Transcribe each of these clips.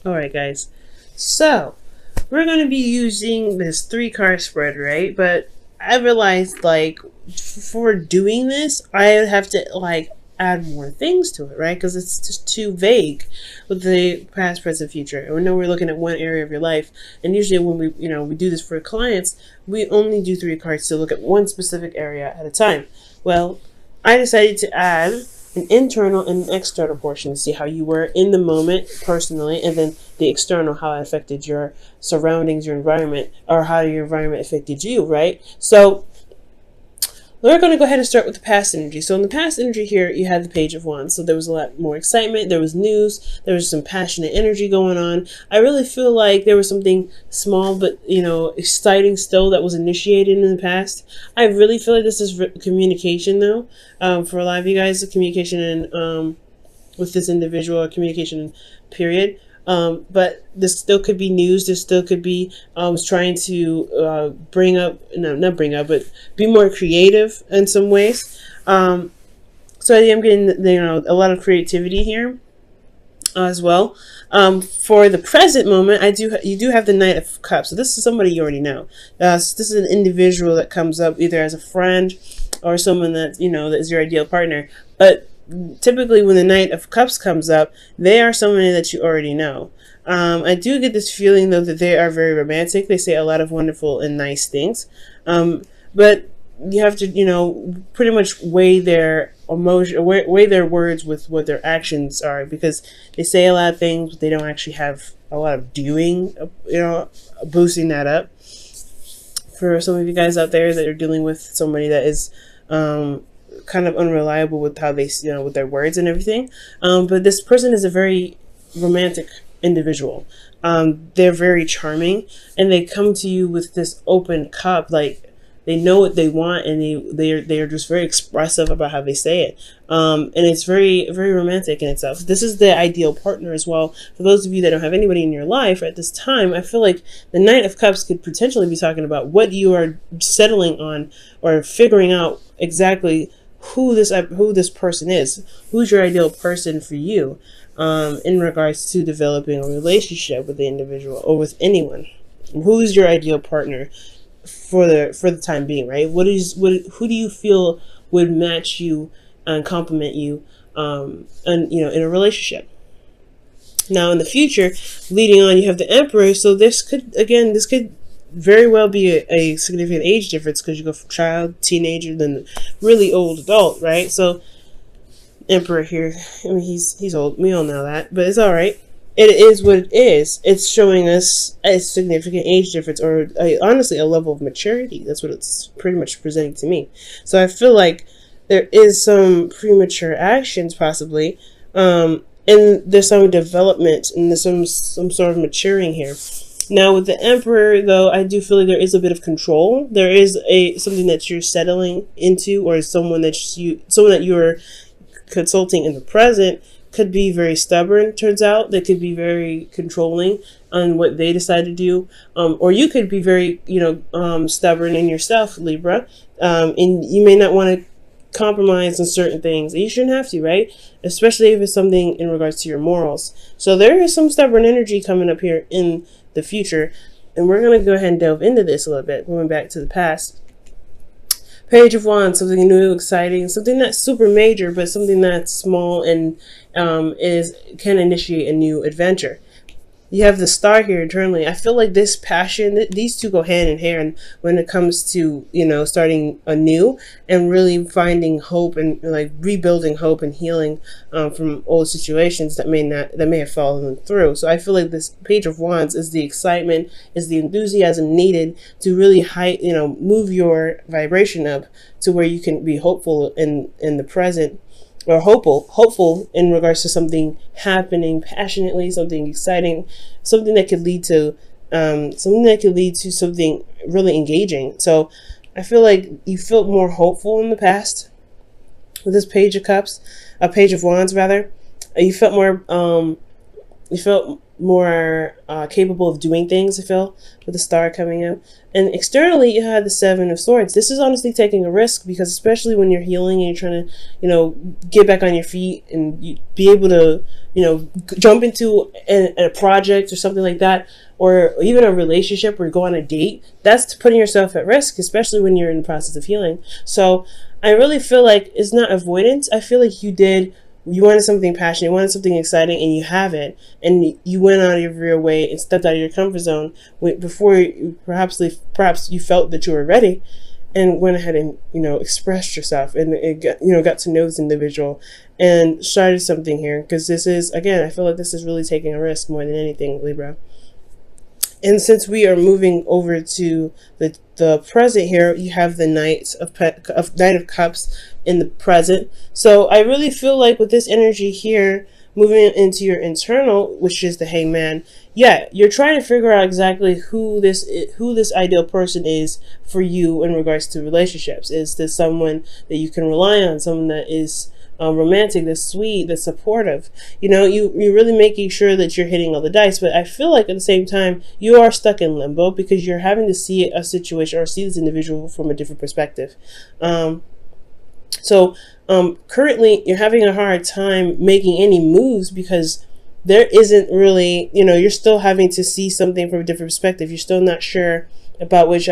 Alright guys, so we're going to be using this 3 card spread, right? But I realized like for doing this I have to like add more things to it, right? Because it's just too vague with the past, present, future. And we know we're looking at one area of your life, and usually when we do this for clients, we only do 3 cards to look at one specific area at a time. Well, I decided to add an internal and an external portion to see how you were in the moment personally, and then the external, how it affected your surroundings, your environment, or how your environment affected you, right? So we're going to go ahead and start with the past energy. So in the past energy here, you had the Page of Wands. So there was a lot more excitement. There was news. There was some passionate energy going on. I really feel like there was something small but, exciting still that was initiated in the past. I really feel like this is communication, though. For a lot of you guys, the communication and with this individual, or communication period. But this still could be news. This still could be trying to not bring up, but be more creative in some ways. So I am getting a lot of creativity here as well. For the present moment, you do have the Knight of Cups. So this is somebody you already know. So this is an individual that comes up either as a friend or someone that that is your ideal partner. But typically when the Knight of Cups comes up, they are somebody that you already know. I do get this feeling though that they are very romantic. They say a lot of wonderful and nice things, but you have to pretty much weigh their emotion, weigh their words with what their actions are, because they say a lot of things but they don't actually have a lot of doing, boosting that up. For some of you guys out there that are dealing with somebody that is kind of unreliable with how they, with their words and everything. But this person is a very romantic individual. They're very charming, and they come to you with this open cup. Like, they know what they want, and they are just very expressive about how they say it. And it's very, very romantic in itself. This is the ideal partner as well. For those of you that don't have anybody in your life at this time, I feel like the Knight of Cups could potentially be talking about what you are settling on, or figuring out exactly who this person is, who's your ideal person for you, in regards to developing a relationship with the individual or with anyone. Who's your ideal partner for the time being, right? Who do you feel would match you and complement you, and in a relationship? Now in the future, leading on, you have the Emperor. So this could very well be a significant age difference, because you go from child, teenager, then really old adult, right? So Emperor here, I mean, he's old. We all know that, but it's all right. It is what it is. It's showing us a significant age difference, or honestly a level of maturity. That's what it's pretty much presenting to me. So I feel like there is some premature actions possibly, and there's some development, and there's some sort of maturing here. Now with the Emperor, though, I do feel like there is a bit of control. There is something that you're settling into, or someone that you're consulting in the present could be very stubborn. Turns out they could be very controlling on what they decide to do, or you could be very stubborn in yourself, Libra, and you may not want to compromise on certain things. You shouldn't have to, right? Especially if it's something in regards to your morals. So there is some stubborn energy coming up here in the future, and we're going to go ahead and delve into this a little bit, going back to the past. Page of Wands, something new, exciting, something not super major, but something that's small and can initiate a new adventure. You have the Star here internally. I feel like this passion, these two go hand in hand when it comes to, starting anew and really finding hope, and like rebuilding hope and healing from old situations that may have fallen through. So I feel like this Page of Wands is the excitement, is the enthusiasm needed to really move your vibration up to where you can be hopeful in the present, or hopeful in regards to something happening passionately, something exciting, something that could lead to something really engaging. So I feel like you felt more hopeful in the past with this Page of Cups, a Page of Wands rather. You felt more you felt more capable of doing things, I feel, with the star coming out. And externally, you had the Seven of Swords. This is honestly taking a risk, because especially when you're healing and you're trying to, get back on your feet and be able to, jump into a project or something like that, or even a relationship or go on a date, that's putting yourself at risk, especially when you're in the process of healing. So I really feel like it's not avoidance. I feel like you wanted something passionate, you wanted something exciting, and you have it, and you went out of your way and stepped out of your comfort zone before perhaps you felt that you were ready, and went ahead and expressed yourself, and got to know this individual and started something here. Because this is, again, I feel like this is really taking a risk more than anything, Libra. And since we are moving over to the present here, you have the Knight of Cups in the present. So I really feel like with this energy here, moving into your internal, which is the Hangman, yeah, you're trying to figure out exactly who this ideal person is for you in regards to relationships. Is this someone that you can rely on, someone that is romantic, that's sweet, that's supportive? You're really making sure that you're hitting all the dice. But I feel like at the same time, you are stuck in limbo, because you're having to see a situation or see this individual from a different perspective. So currently you're having a hard time making any moves, because there isn't really, you're still having to see something from a different perspective. You're still not sure about which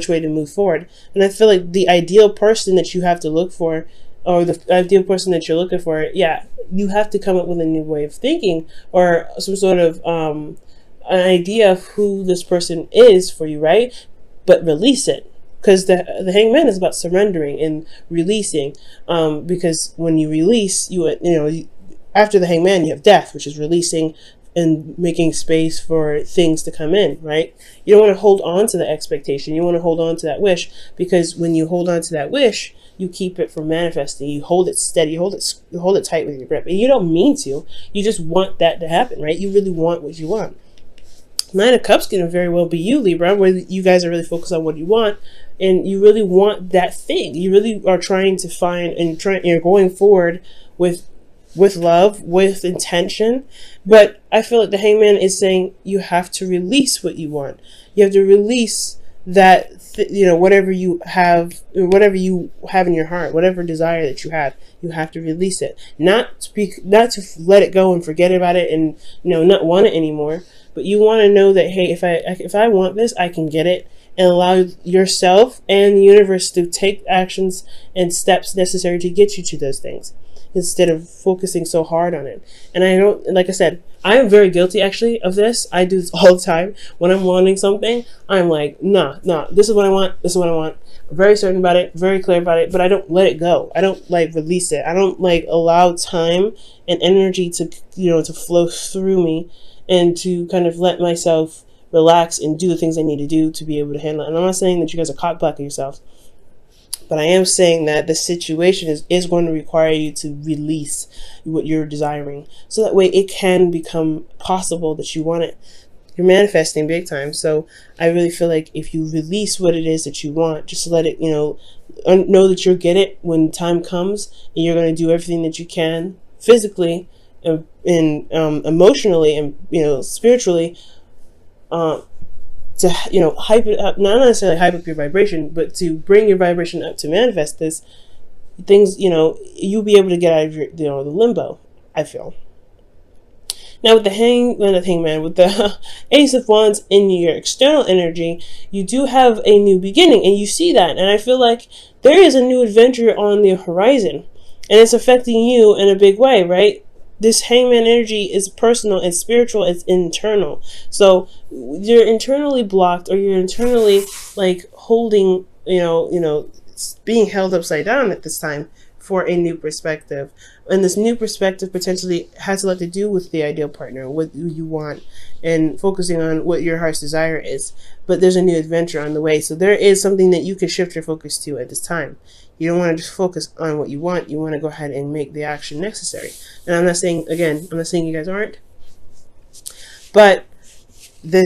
way to move forward. And I feel like the ideal person that you have to look for, or the ideal person that you're looking for, yeah, you have to come up with a new way of thinking, or some sort of an idea of who this person is for you, right? But release it. Because the Hangman is about surrendering and releasing. Because when you release, after the Hangman, you have death, which is releasing and making space for things to come in, right? You don't want to hold on to the expectation. You want to hold on to that wish, because when you hold on to that wish, you keep it from manifesting. You hold it steady. You hold it tight with your grip. And you don't mean to. You just want that to happen, right? You really want what you want. Nine of Cups can very well be you, Libra, where you guys are really focused on what you want, and you really want that thing. You really are trying to find you're going forward with love, with intention. But I feel like the Hangman is saying you have to release what you want. You have to release that, whatever you have in your heart, whatever desire that you have to release it. Not to let it go and forget about it and not want it anymore. But you want to know that, hey, if I want this, I can get it, and allow yourself and the universe to take actions and steps necessary to get you to those things, instead of focusing so hard on it. And I don't, like I said, I am very guilty actually of this. I do this all the time. When I'm wanting something, I'm like, nah, this is what I want. This is what I want. I'm very certain about it, very clear about it, but I don't let it go. I don't release it. I don't allow time and energy to, to flow through me, and to kind of let myself relax and do the things I need to do to be able to handle it. And I'm not saying that you guys are cock blocking yourself, but I am saying that the situation is going to require you to release what you're desiring, so that way it can become possible that you want it. You're manifesting big time. So I really feel like if you release what it is that you want, just let it, know that you'll get it when time comes, and you're going to do everything that you can physically and emotionally and spiritually to hype it up, not necessarily hype up your vibration, but to bring your vibration up to manifest this things. You'll be able to get out of your the limbo, I feel. Now with the Hangman, with the Ace of Wands in your external energy, you do have a new beginning, and you see that, and I feel like there is a new adventure on the horizon, and it's affecting you in a big way, right? This Hangman energy is personal, it's spiritual, it's internal. So you're internally blocked, or you're internally holding, being held upside down at this time for a new perspective. And this new perspective potentially has a lot to do with the ideal partner, what you want, and focusing on what your heart's desire is. But there's a new adventure on the way. So there is something that you can shift your focus to at this time. You don't want to just focus on what you want. You want to go ahead and make the action necessary. And I'm not saying you guys aren't. But the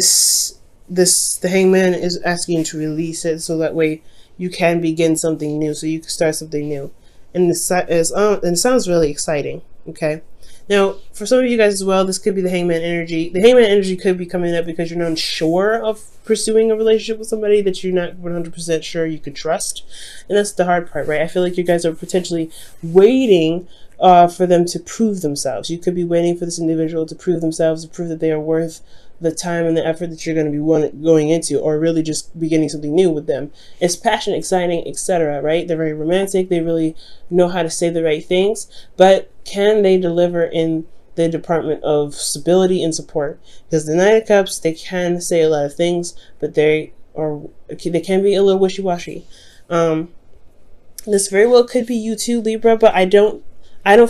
Hangman is asking you to release it, so that way you can begin something new, so you can start something new. And it sounds really exciting, okay? Now, for some of you guys as well, this could be the hangman energy. The hangman energy could be coming up because you're not sure of pursuing a relationship with somebody that you're not 100% sure you could trust. And that's the hard part, right? I feel like you guys are potentially waiting for them to prove themselves. You could be waiting for this individual to prove themselves, to prove that they are worth the time and the effort that you're going to be going into, or really just beginning something new with them. It's passionate, exciting, etc., right? They're very romantic. They really know how to say the right things, but can they deliver in the department of stability and support? Because the Knight of Cups, they can say a lot of things, but they can be a little wishy-washy. This very well could be you too, Libra, but I don't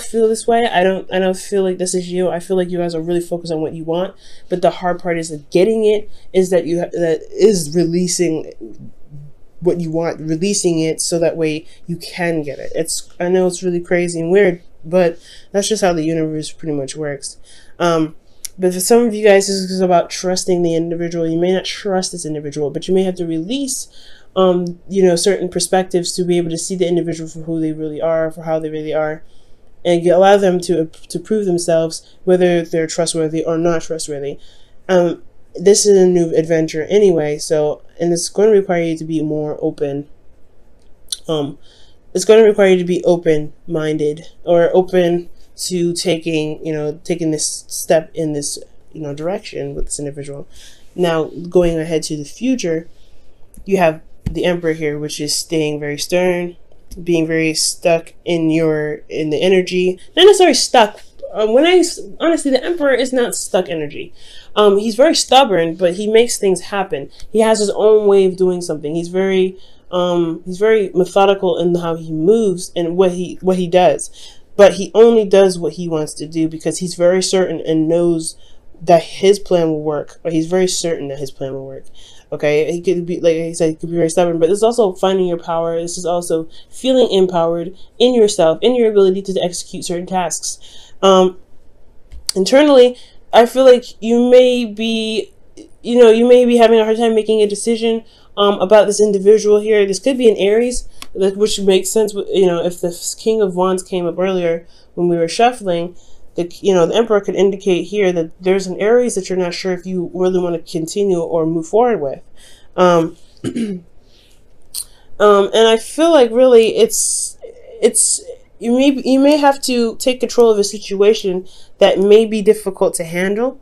feel this way. I don't feel like this is you. I feel like you guys are really focused on what you want, but the hard part is that getting it is that that is releasing what you want, releasing it so that way you can get it. I know it's really crazy and weird, but that's just how the universe pretty much works. But for some of you guys, this is about trusting the individual. You may not trust this individual, but you may have to release certain perspectives to be able to see the individual for who they really are, for how they really are, and allow them to prove themselves, whether they're trustworthy or not trustworthy. This is a new adventure anyway, and it's going to require you to be more open. It's going to require you to be open-minded, or open to taking this step in this direction with this individual. Now, going ahead to the future, you have the Emperor here, which is staying very stern, being very stuck in the energy. Not necessarily stuck. Honestly, the Emperor is not stuck energy. He's very stubborn, but he makes things happen. He has his own way of doing something. He's very methodical in how he moves and what he does. But he only does what he wants to do because he's very certain and knows that his plan will work. Or he's very certain that his plan will work. Okay, he could be, like I said, he could be very stubborn, but this is also finding your power. This is also feeling empowered in yourself, in your ability to execute certain tasks. Internally, I feel like you may be having a hard time making a decision about this individual here. This could be an Aries, which makes sense. If the King of Wands came up earlier when we were shuffling, the Emperor could indicate here that there's an Aries that you're not sure if you really want to continue or move forward with. And I feel like really you may have to take control of a situation that may be difficult to handle.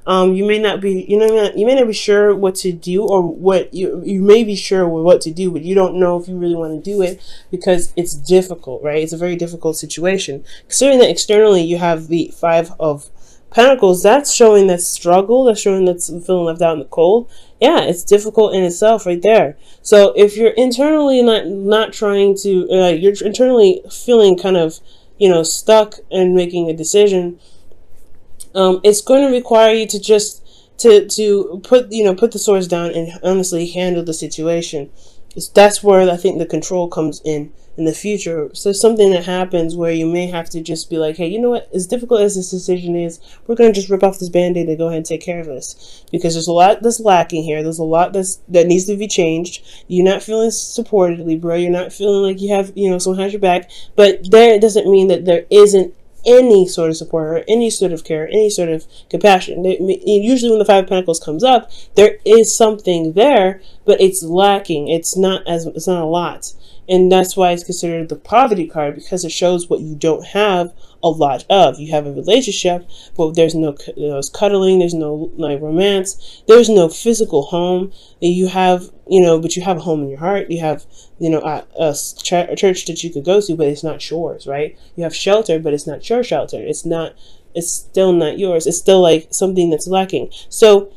You may not be sure what to do, or what you may be sure what to do, but you don't know if you really want to do it because it's difficult, right? It's a very difficult situation. Considering that externally you have the Five of Pentacles, that's showing that struggle, that's showing that's feeling left out in the cold. Yeah, it's difficult in itself right there. So if you're internally not trying to, you're internally feeling kind of, stuck and making a decision, it's going to require you to just to put the swords down and honestly handle the situation. That's where I think the control comes in the future. So something that happens where you may have to just be like, hey, you know what? As difficult as this decision is, we're going to just rip off this band-aid and go ahead and take care of this. Because there's a lot that's lacking here. There's a lot that needs to be changed. You're not feeling supported, Libra. You're not feeling like you have, someone has your back. But there doesn't mean that there isn't any sort of support or any sort of care, any sort of compassion. Usually when the Five of Pentacles comes up, there is something there, but it's lacking. It's not a lot. And that's why it's considered the poverty card, because it shows what you don't have a lot of. You have a relationship, but there's no cuddling, there's no romance, there's no physical home. You have, but you have a home in your heart. You have, a church that you could go to, but it's not yours, right? You have shelter, but it's not your shelter. It's still not yours. It's still like something that's lacking. So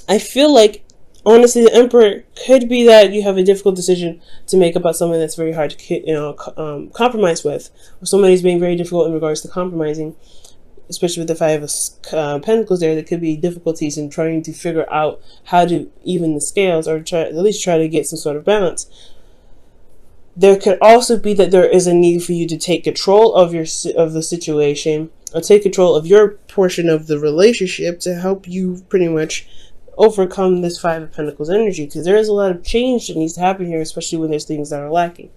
I feel like, honestly, the Emperor could be that you have a difficult decision to make about something that's very hard to compromise with, or somebody's being very difficult in regards to compromising, especially with the Five of Pentacles there. There could be difficulties in trying to figure out how to even the scales, or at least try to get some sort of balance. There could also be that there is a need for you to take control of the situation, or take control of your portion of the relationship to help you pretty much overcome this Five of Pentacles energy, because there is a lot of change that needs to happen here, especially when there's things that are lacking.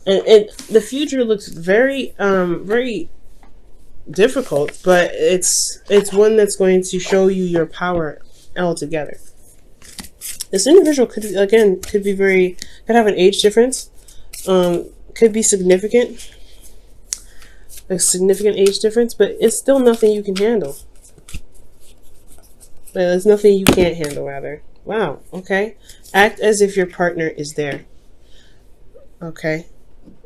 And the future looks very difficult, but it's one that's going to show you your power altogether. This individual could have an age difference, could be significant, a significant age difference, but it's still nothing you can handle. There's nothing you can't handle, rather. Wow, okay. Act as if your partner is there. Okay,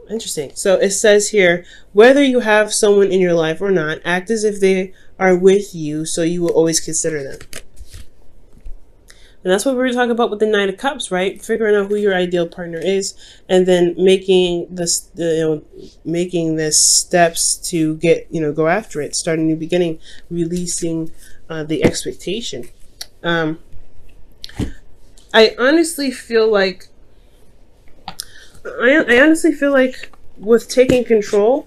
interesting. So it says here, whether you have someone in your life or not, act as if they are with you, so you will always consider them. And that's what we were talking about with the Knight of Cups, right? Figuring out who your ideal partner is, and then making this steps to go after it, start a new beginning, releasing the expectation. I honestly feel like with taking control,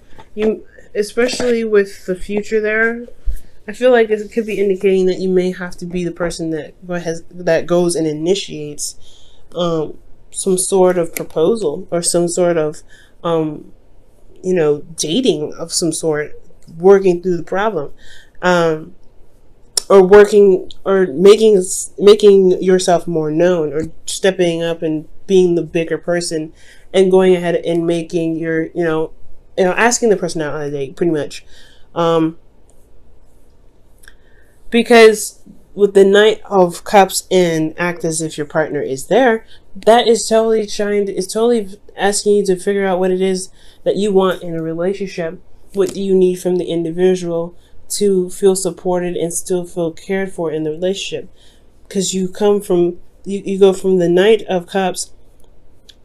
especially with the future there, I feel like it could be indicating that you may have to be the person that goes and initiates some sort of proposal, or some sort of dating of some sort, working through the problem, or making yourself more known, or stepping up and being the bigger person, and going ahead and making your asking the person out on a date, pretty much. Because with the Knight of Cups and act as if your partner is there, that is totally asking you to figure out what it is that you want in a relationship. What do you need from the individual to feel supported and still feel cared for in the relationship? Because you go from the Knight of Cups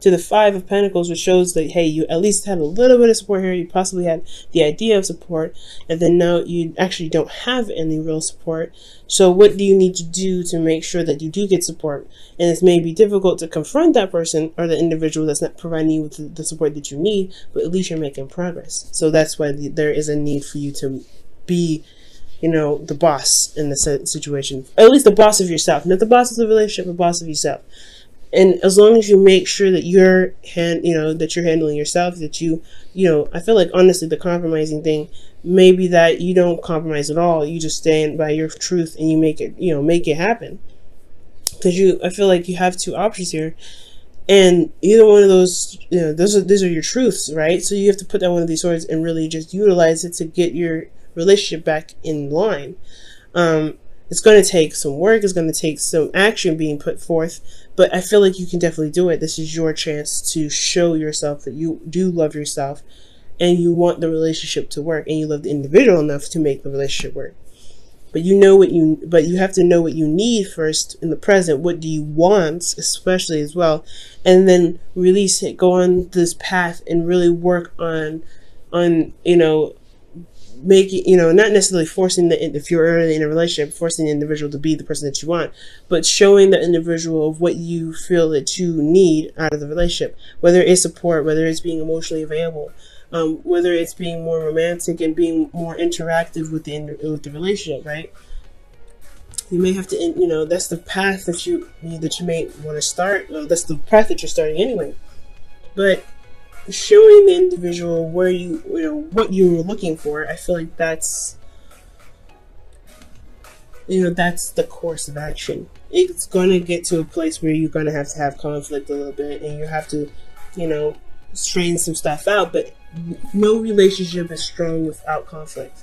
to the Five of Pentacles, which shows that, hey, you at least had a little bit of support here. You possibly had the idea of support, and then now you actually don't have any real support. So what do you need to do to make sure that you do get support? And it may be difficult to confront that person or the individual that's not providing you with the support that you need, but at least you're making progress. So that's why there is a need for you to be the boss in the situation. At least the boss of yourself. Not the boss of the relationship, the boss of yourself. And as long as you make sure that you're handling yourself, that I feel like, honestly, the compromising thing may be that you don't compromise at all. You just stand by your truth and you make it happen. Because I feel like you have two options here, and either one of those, these are your truths, right? So you have to put down one of these swords and really just utilize it to get your relationship back in line. It's going to take some work. It's going to take some action being put forth, but I feel like you can definitely do it. This is your chance to show yourself that you do love yourself, and you want the relationship to work, and you love the individual enough to make the relationship work. But you have to know what you need first in the present. What do you want, especially, as well, and then release it. Go on this path and really work on making, not necessarily forcing if you're already in a relationship, forcing the individual to be the person that you want, but showing the individual of what you feel that you need out of the relationship, whether it's support, whether it's being emotionally available, whether it's being more romantic and being more interactive with the relationship, right? You may have to, that's the path that you may want to start. Well, that's the path that you're starting anyway, but showing the individual where what you were looking for, I feel like that's the course of action. It's going to get to a place where you're going to have conflict a little bit, and you have to straighten some stuff out, but no relationship is strong without conflict.